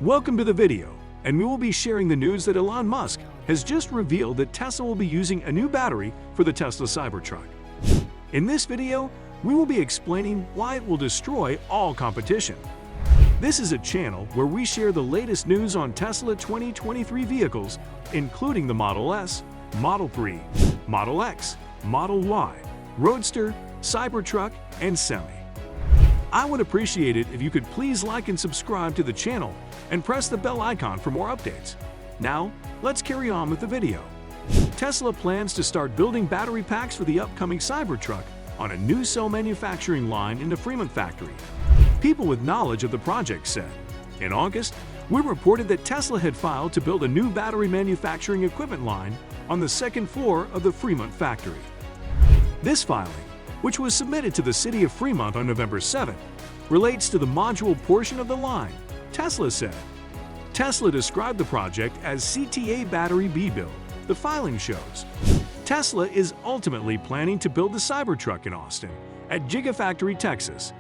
Welcome to the video, and we will be sharing the news that Elon Musk has just revealed that Tesla will be using a new battery for the Tesla Cybertruck. In this video, we will be explaining why it will destroy all competition. This is a channel where we share the latest news on Tesla 2023 vehicles, including the Model S, Model 3, Model X, Model Y, Roadster, Cybertruck, and Semi. I would appreciate it if you could please like and subscribe to the channel and press the bell icon for more updates. Now, let's carry on with the video. Tesla plans to start building battery packs for the upcoming Cybertruck on a new cell manufacturing line in the Fremont factory. People with knowledge of the project said. In August, we reported that Tesla had filed to build a new battery manufacturing equipment line on the second floor of the Fremont factory. This filing, which was submitted to the city of Fremont on November 7, relates to the module portion of the line, Tesla said. Tesla described the project as CTA Battery B build, the filing shows. Tesla is ultimately planning to build the Cybertruck in Austin at Gigafactory, Texas.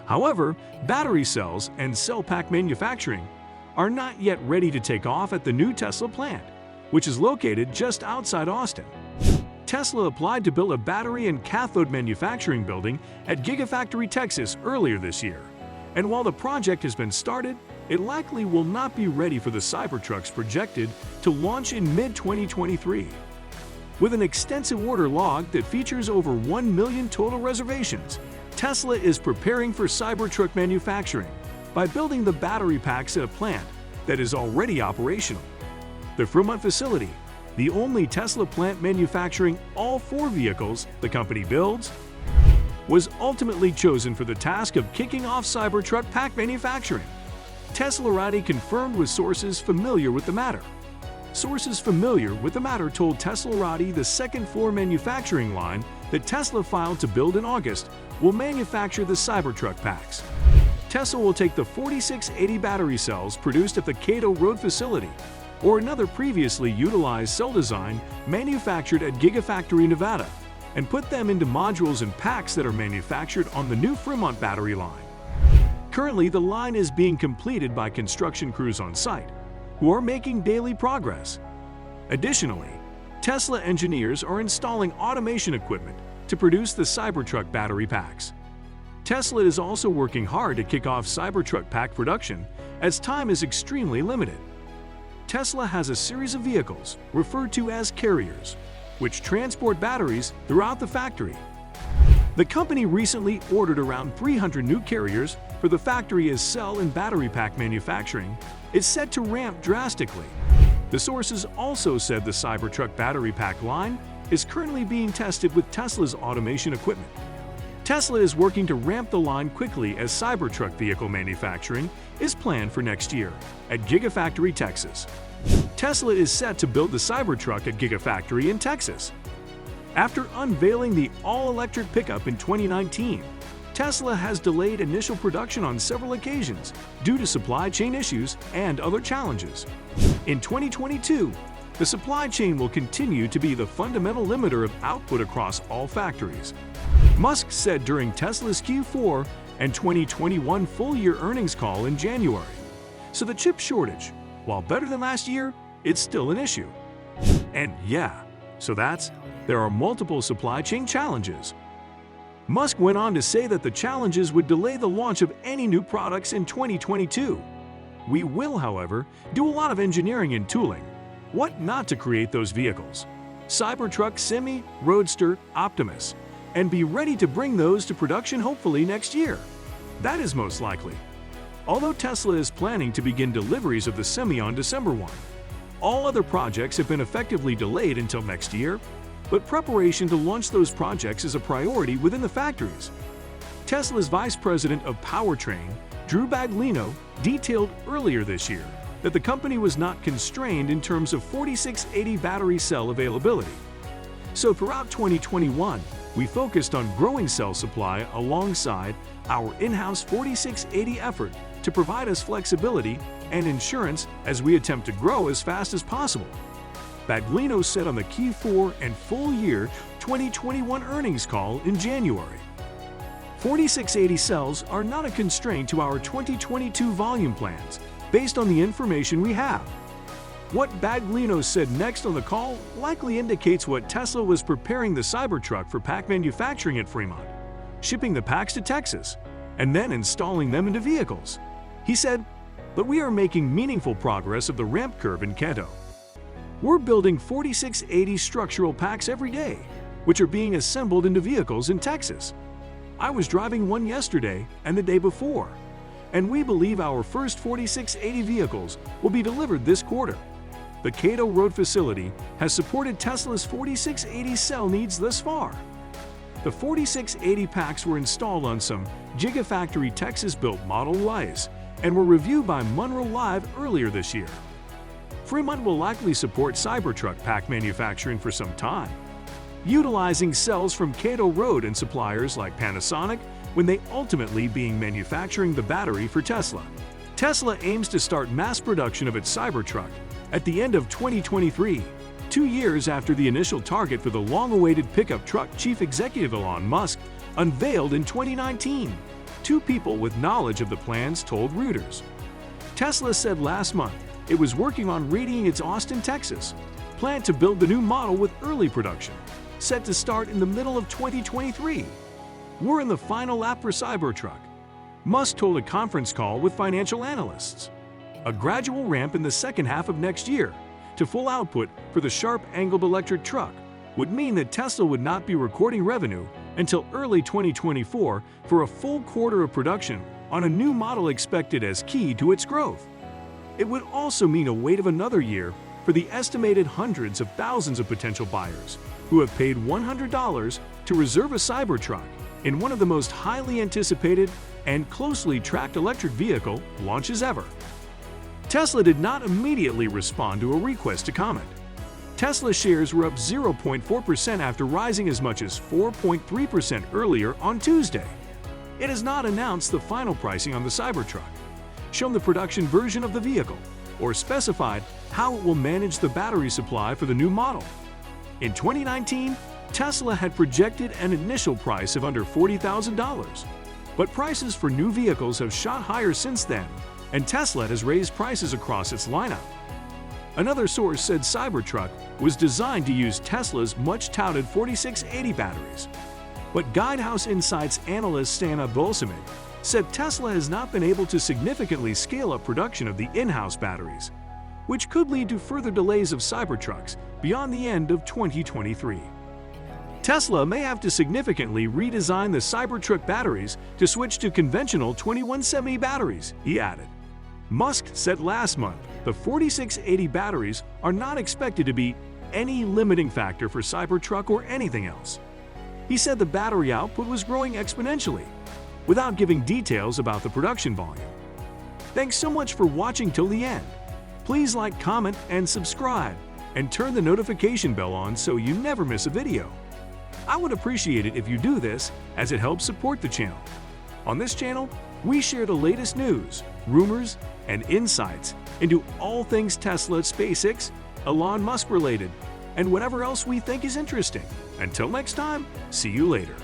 However, battery cells and cell pack manufacturing are not yet ready to take off at the new Tesla plant, which is located just outside Austin. Tesla applied to build a battery and cathode manufacturing building at Gigafactory, Texas earlier this year. And while the project has been started, it likely will not be ready for the Cybertrucks projected to launch in mid-2023. With an extensive order log that features over 1 million total reservations, Tesla is preparing for Cybertruck manufacturing by building the battery packs at a plant that is already operational. The Fremont facility, the only Tesla plant manufacturing all four vehicles the company builds, was ultimately chosen for the task of kicking off Cybertruck pack manufacturing. Teslarati confirmed with sources familiar with the matter. Sources familiar with the matter told Teslarati the second-floor manufacturing line that Tesla filed to build in August will manufacture the Cybertruck packs. Tesla will take the 4680 battery cells produced at the Cato Road facility or another previously utilized cell design manufactured at Gigafactory, Nevada, and put them into modules and packs that are manufactured on the new Fremont battery line. Currently, the line is being completed by construction crews on site, who are making daily progress. Additionally, Tesla engineers are installing automation equipment to produce the Cybertruck battery packs. Tesla is also working hard to kick off Cybertruck pack production as time is extremely limited. Tesla has a series of vehicles, referred to as carriers, which transport batteries throughout the factory. The company recently ordered around 300 new carriers for the factory as cell and battery pack manufacturing is set to ramp drastically. The sources also said the Cybertruck battery pack line is currently being tested with Tesla's automation equipment. Tesla is working to ramp the line quickly as Cybertruck vehicle manufacturing is planned for next year at Gigafactory, Texas. Tesla is set to build the Cybertruck at Gigafactory in Texas. After unveiling the all-electric pickup in 2019, Tesla has delayed initial production on several occasions due to supply chain issues and other challenges. In 2022, the supply chain will continue to be the fundamental limiter of output across all factories. Musk said during Tesla's Q4 and 2021 full-year earnings call in January. So the chip shortage, while better than last year, it's still an issue. And yeah, there are multiple supply chain challenges. Musk went on to say that the challenges would delay the launch of any new products in 2022. We will, however, do a lot of engineering and tooling. What not to create those vehicles? Cybertruck, Semi, Roadster, Optimus, and be ready to bring those to production hopefully next year. That is most likely. Although Tesla is planning to begin deliveries of the Semi on December 1, all other projects have been effectively delayed until next year, but preparation to launch those projects is a priority within the factories. Tesla's Vice President of Powertrain, Drew Baglino, detailed earlier this year that the company was not constrained in terms of 4680 battery cell availability. So throughout 2021, we focused on growing cell supply alongside our in-house 4680 effort to provide us flexibility and insurance as we attempt to grow as fast as possible. Baglino said on the Q4 and full year 2021 earnings call in January. 4680 cells are not a constraint to our 2022 volume plans, based on the information we have. What Baglino said next on the call likely indicates what Tesla was preparing the Cybertruck for pack manufacturing at Fremont, shipping the packs to Texas, and then installing them into vehicles. He said, "But we are making meaningful progress of the ramp curve in Kanto. We're building 4680 structural packs every day, which are being assembled into vehicles in Texas. I was driving one yesterday and the day before, and we believe our first 4680 vehicles will be delivered this quarter." The Cato Road facility has supported Tesla's 4680 cell needs thus far. The 4680 packs were installed on some Gigafactory Texas-built Model Ys and were reviewed by Monroe Live earlier this year. Fremont will likely support Cybertruck pack manufacturing for some time, utilizing cells from Cato Road and suppliers like Panasonic when they ultimately being manufacturing the battery for Tesla. Tesla aims to start mass production of its Cybertruck at the end of 2023, 2 years after the initial target for the long-awaited pickup truck. Chief Executive Elon Musk unveiled in 2019. Two people with knowledge of the plans told Reuters. Tesla said last month it was working on readying its Austin, Texas plant to build the new model with early production, set to start in the middle of 2023. "We're in the final lap for Cybertruck," Musk told a conference call with financial analysts. A gradual ramp in the second half of next year to full output for the sharp-angled electric truck would mean that Tesla would not be recording revenue until early 2024 for a full quarter of production on a new model expected as key to its growth. It would also mean a wait of another year for the estimated hundreds of thousands of potential buyers who have paid $100 to reserve a Cybertruck in one of the most highly anticipated and closely tracked electric vehicle launches ever. Tesla did not immediately respond to a request to comment. Tesla shares were up 0.4% after rising as much as 4.3% earlier on Tuesday. It has not announced the final pricing on the Cybertruck, shown the production version of the vehicle, or specified how it will manage the battery supply for the new model. In 2019, Tesla had projected an initial price of under $40,000, but prices for new vehicles have shot higher since then, and Tesla has raised prices across its lineup. Another source said Cybertruck was designed to use Tesla's much-touted 4680 batteries. But Guidehouse Insights analyst Stana Bolsimid said Tesla has not been able to significantly scale up production of the in-house batteries, which could lead to further delays of Cybertrucks beyond the end of 2023. Tesla may have to significantly redesign the Cybertruck batteries to switch to conventional 2170 batteries, he added. Musk said last month the 4680 batteries are not expected to be any limiting factor for Cybertruck or anything else. He said the battery output was growing exponentially, without giving details about the production volume. Thanks so much for watching till the end. Please like, comment, and subscribe, and turn the notification bell on so you never miss a video. I would appreciate it if you do this, as it helps support the channel. On this channel, we share the latest news, rumors, and insights into all things Tesla, SpaceX, Elon Musk related, and whatever else we think is interesting. Until next time, see you later.